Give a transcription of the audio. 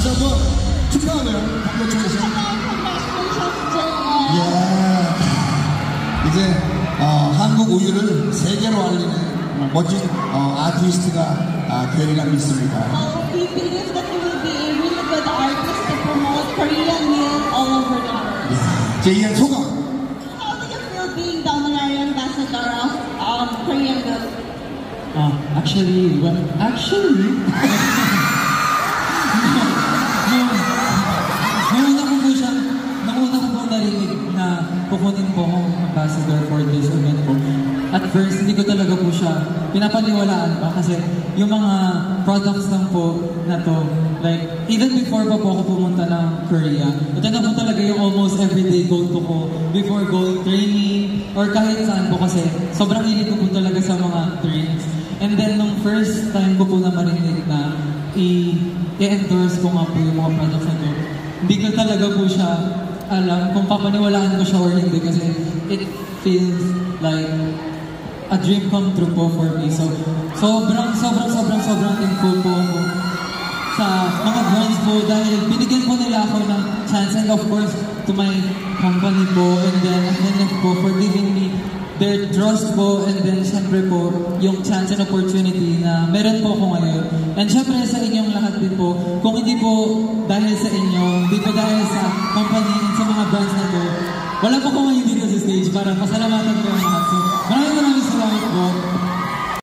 다시 한번 축하하네요. congratulations. 이제 한국 우유를 세계로 알리는 멋진 아티스트가 되리라 믿습니다. We believe that we will be a really good artist to promote Korean milk all over the world. 제이의 소감. How do you feel being the honorary ambassador of Korean milk? Actually, nauna ko po narinig na kukunin po akong ambassador for this event po. At first, hindi ko talaga po siya pinapaniwalaan pa kasi yung mga products lang po na to, like, even before pa po ako pumunta ng Korea, ito na po talaga yung almost everyday go-to ko before going training or kahit saan po kasi sobrang hilig ko po talaga sa mga drinks. And then, nung first time ko po na marinig na i-endorse ko nga po yung mga products na to, hindi ko talaga po siya alam kung papaniwalaan ko siya or hindi kasi it feels like a dream come true po for me. So, sobrang thankful po ako sa mga brands po dahil binigyan po nila ako ng chance and of course to my company po and then NF po for giving me their trust po and then syempre po yung chance and opportunity na meron po ako ngayon. And syempre sa inyong lahat din po, kung hindi po dahil sa inyo, hindi po dahil sa company and sa mga brands na to, wala po ko ngayon dito sa stage para pasalamatan ko ang mga